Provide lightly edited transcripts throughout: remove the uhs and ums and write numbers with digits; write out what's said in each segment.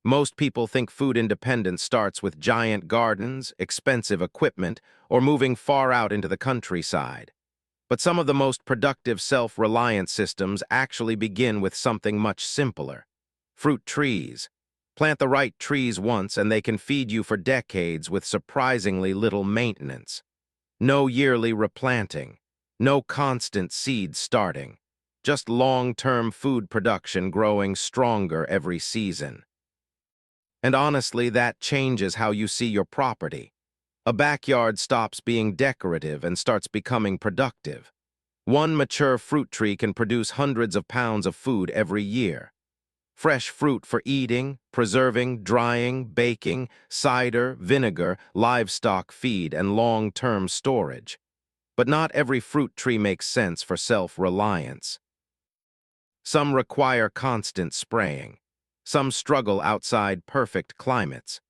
Most people think food independence starts with giant gardens, expensive equipment, or moving far out into the countryside. But some of the most productive self-reliant systems actually begin with something much simpler. Fruit trees. Plant the right trees once and they can feed you for decades with surprisingly little maintenance. No yearly replanting. No constant seed starting. Just long-term food production growing stronger every season. And honestly, that changes how you see your property. A backyard stops being decorative and starts becoming productive. One mature fruit tree can produce hundreds of pounds of food every year. Fresh fruit for eating, preserving, drying, baking, cider, vinegar, livestock feed, and long-term storage. But not every fruit tree makes sense for self-reliance. Some require constant spraying. Some struggle outside perfect climates.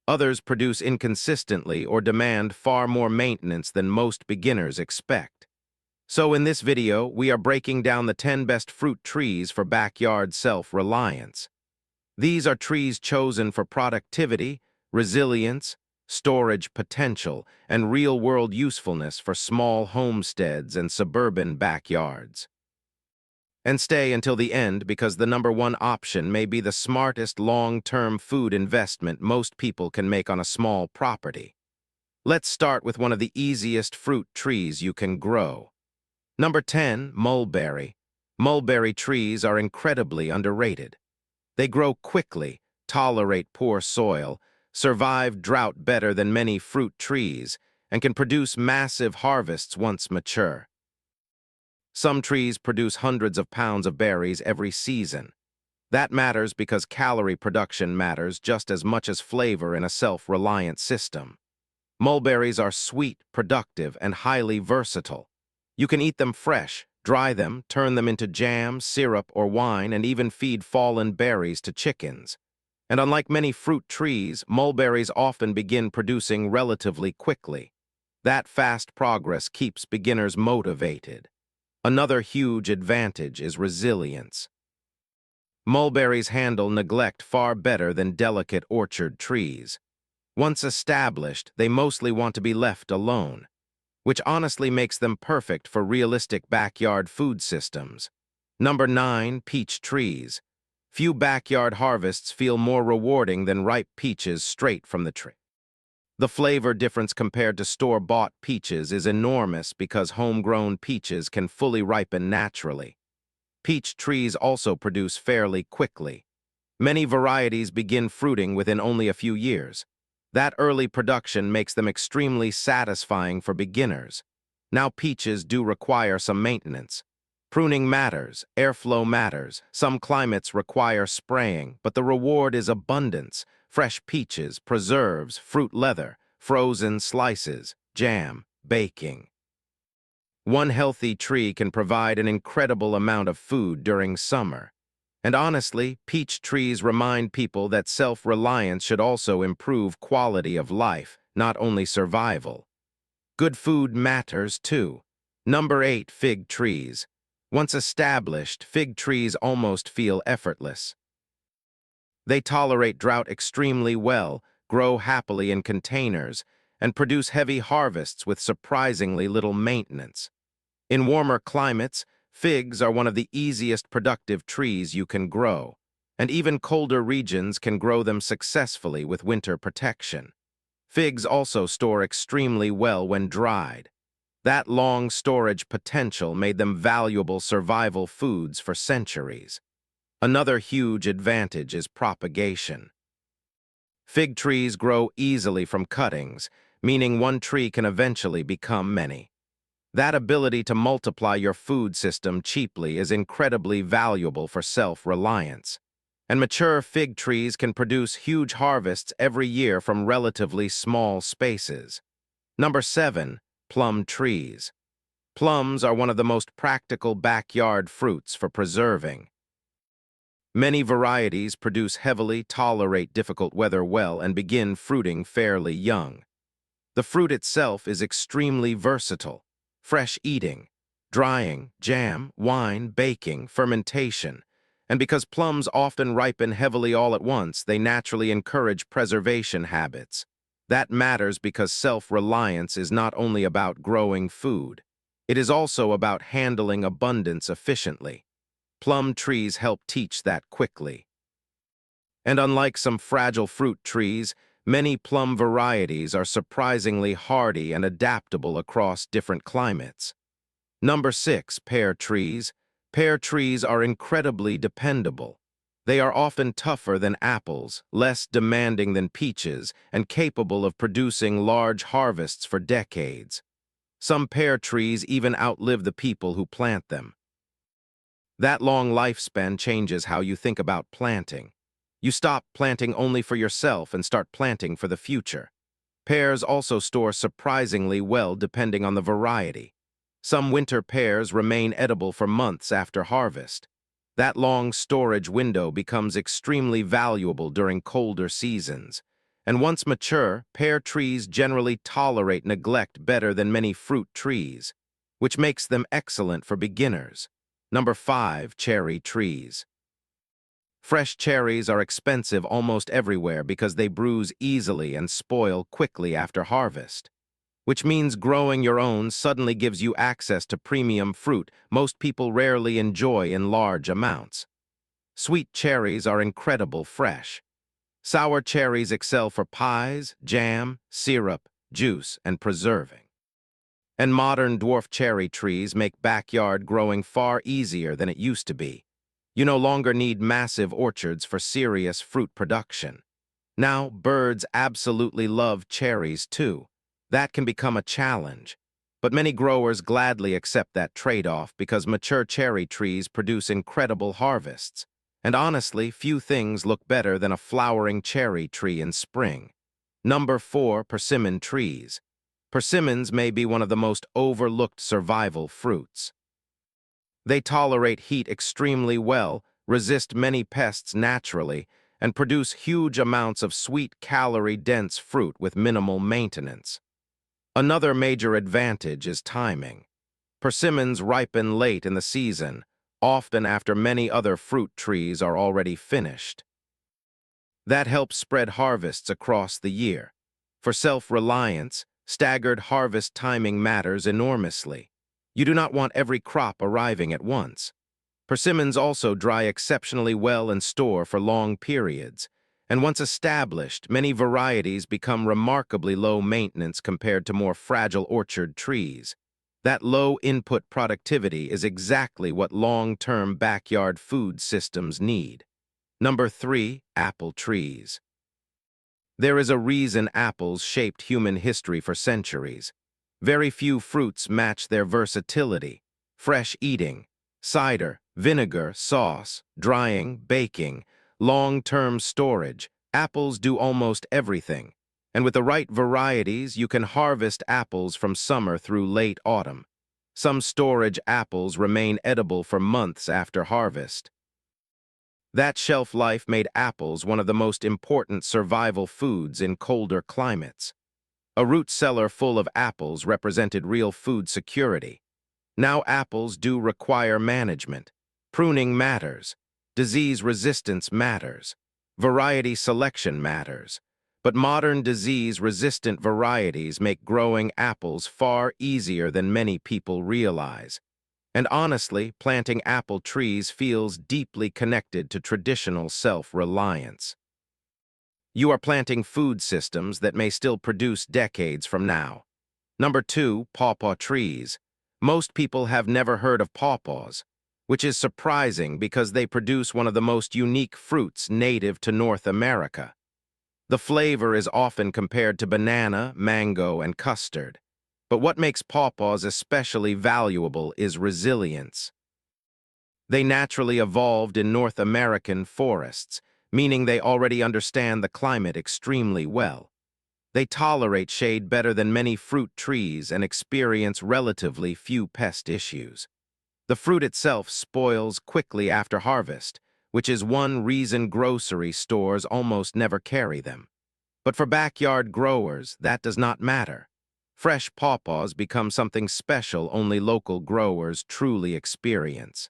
Others produce inconsistently or demand far more maintenance than most beginners expect. So in this video, we are breaking down the 10 best fruit trees for backyard self-reliance. These are trees chosen for productivity, resilience, storage potential, and real-world usefulness for small homesteads and suburban backyards. And stay until the end because the #1 option may be the smartest long-term food investment most people can make on a small property. Let's start with one of the easiest fruit trees you can grow. Number 10, mulberry. Mulberry trees are incredibly underrated. They grow quickly, tolerate poor soil, survive drought better than many fruit trees, and can produce massive harvests once mature. Some trees produce hundreds of pounds of berries every season. That matters because calorie production matters just as much as flavor in a self-reliant system. Mulberries are sweet, productive, and highly versatile. You can eat them fresh, dry them, turn them into jam, syrup, or wine, and even feed fallen berries to chickens. And unlike many fruit trees, mulberries often begin producing relatively quickly. That fast progress keeps beginners motivated. Another huge advantage is resilience. Mulberries handle neglect far better than delicate orchard trees. Once established, they mostly want to be left alone, which honestly makes them perfect for realistic backyard food systems. Number 9, peach trees. Few backyard harvests feel more rewarding than ripe peaches straight from the tree. The flavor difference compared to store-bought peaches is enormous because homegrown peaches can fully ripen naturally. Peach trees also produce fairly quickly. Many varieties begin fruiting within only a few years. That early production makes them extremely satisfying for beginners. Now peaches do require some maintenance. Pruning matters, airflow matters, some climates require spraying, but the reward is abundance. Fresh peaches, preserves, fruit leather, frozen slices, jam, baking. One healthy tree can provide an incredible amount of food during summer. And honestly, peach trees remind people that self-reliance should also improve quality of life, not only survival. Good food matters too. Number 8, fig trees. Once established, fig trees almost feel effortless. They tolerate drought extremely well, grow happily in containers, and produce heavy harvests with surprisingly little maintenance. In warmer climates, figs are one of the easiest productive trees you can grow, and even colder regions can grow them successfully with winter protection. Figs also store extremely well when dried. That long storage potential made them valuable survival foods for centuries. Another huge advantage is propagation. Fig trees grow easily from cuttings, meaning one tree can eventually become many. That ability to multiply your food system cheaply is incredibly valuable for self-reliance. And mature fig trees can produce huge harvests every year from relatively small spaces. Number 7, plum trees. Plums are one of the most practical backyard fruits for preserving. Many varieties produce heavily, tolerate difficult weather well, and begin fruiting fairly young. The fruit itself is extremely versatile. Fresh eating, drying, jam, wine, baking, fermentation, And because plums often ripen heavily all at once, they naturally encourage preservation habits. That matters because self-reliance is not only about growing food. It is also about handling abundance efficiently. Plum trees help teach that quickly. And unlike some fragile fruit trees, many plum varieties are surprisingly hardy and adaptable across different climates. Number 6, pear trees. Pear trees are incredibly dependable. They are often tougher than apples, less demanding than peaches, and capable of producing large harvests for decades. Some pear trees even outlive the people who plant them. That long lifespan changes how you think about planting. You stop planting only for yourself and start planting for the future. Pears also store surprisingly well depending on the variety. Some winter pears remain edible for months after harvest. That long storage window becomes extremely valuable during colder seasons. And once mature, pear trees generally tolerate neglect better than many fruit trees, which makes them excellent for beginners. Number 5, cherry trees. Fresh cherries are expensive almost everywhere because they bruise easily and spoil quickly after harvest, which means growing your own suddenly gives you access to premium fruit most people rarely enjoy in large amounts. Sweet cherries are incredible fresh. Sour cherries excel for pies, jam, syrup, juice, and preserving. And modern dwarf cherry trees make backyard growing far easier than it used to be. You no longer need massive orchards for serious fruit production. Now, birds absolutely love cherries too. That can become a challenge. But many growers gladly accept that trade-off because mature cherry trees produce incredible harvests. And honestly, few things look better than a flowering cherry tree in spring. Number 4, persimmon trees. Persimmons may be one of the most overlooked survival fruits. They tolerate heat extremely well, resist many pests naturally, and produce huge amounts of sweet, calorie-dense fruit with minimal maintenance. Another major advantage is timing. Persimmons ripen late in the season, often after many other fruit trees are already finished. That helps spread harvests across the year. For self-reliance, staggered harvest timing matters enormously. You do not want every crop arriving at once. Persimmons also dry exceptionally well and store for long periods, and once established, many varieties become remarkably low maintenance compared to more fragile orchard trees. That low input productivity is exactly what long-term backyard food systems need. Number 3, apple trees. There is a reason apples shaped human history for centuries. Very few fruits match their versatility. Fresh eating, cider, vinegar, sauce, drying, baking, long-term storage. Apples do almost everything. And with the right varieties, you can harvest apples from summer through late autumn. Some storage apples remain edible for months after harvest. That shelf life made apples one of the most important survival foods in colder climates. A root cellar full of apples represented real food security. Now apples do require management. Pruning matters. Disease resistance matters. Variety selection matters. But modern disease-resistant varieties make growing apples far easier than many people realize. And honestly, planting apple trees feels deeply connected to traditional self-reliance. You are planting food systems that may still produce decades from now. Number 2, pawpaw trees. Most people have never heard of pawpaws, which is surprising because they produce one of the most unique fruits native to North America. The flavor is often compared to banana, mango, and custard. But what makes pawpaws especially valuable is resilience. They naturally evolved in North American forests, meaning they already understand the climate extremely well. They tolerate shade better than many fruit trees and experience relatively few pest issues. The fruit itself spoils quickly after harvest, which is one reason grocery stores almost never carry them. But for backyard growers, that does not matter. Fresh pawpaws become something special only local growers truly experience.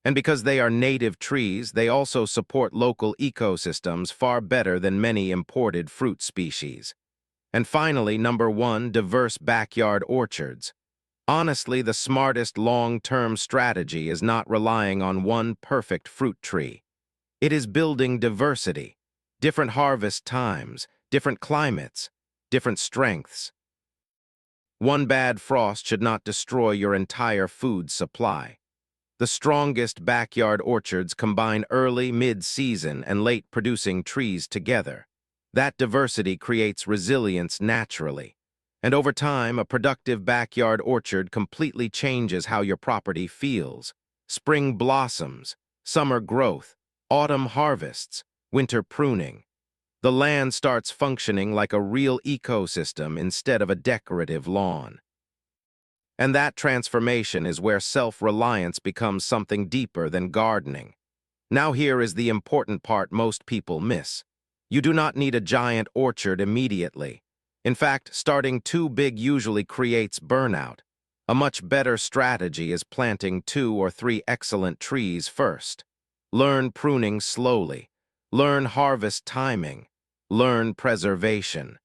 And because they are native trees, they also support local ecosystems far better than many imported fruit species. And finally, number 1, diverse backyard orchards. Honestly, the smartest long-term strategy is not relying on one perfect fruit tree. It is building diversity, different harvest times, different climates, different strengths. One bad frost should not destroy your entire food supply. The strongest backyard orchards combine early, mid-season, and late-producing trees together. That diversity creates resilience naturally. And over time, a productive backyard orchard completely changes how your property feels. Spring blossoms, summer growth, autumn harvests, winter pruning. The land starts functioning like a real ecosystem instead of a decorative lawn. And that transformation is where self-reliance becomes something deeper than gardening. Now here is the important part most people miss. You do not need a giant orchard immediately. In fact, starting too big usually creates burnout. A much better strategy is planting 2 or 3 excellent trees first. Learn pruning slowly. Learn harvest timing. Learn preservation.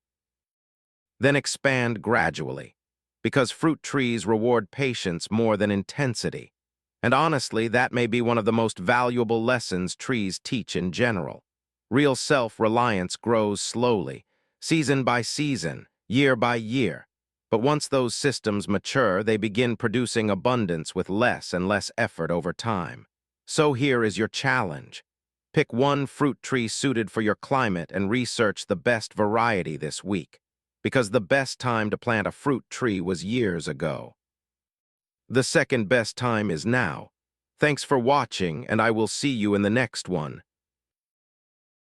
Then expand gradually, because fruit trees reward patience more than intensity. And honestly, that may be one of the most valuable lessons trees teach in general. Real self-reliance grows slowly, season by season, year by year. But once those systems mature, they begin producing abundance with less and less effort over time. So here is your challenge. Pick one fruit tree suited for your climate and research the best variety this week, because the best time to plant a fruit tree was years ago. The second best time is now. Thanks for watching, and I will see you in the next one.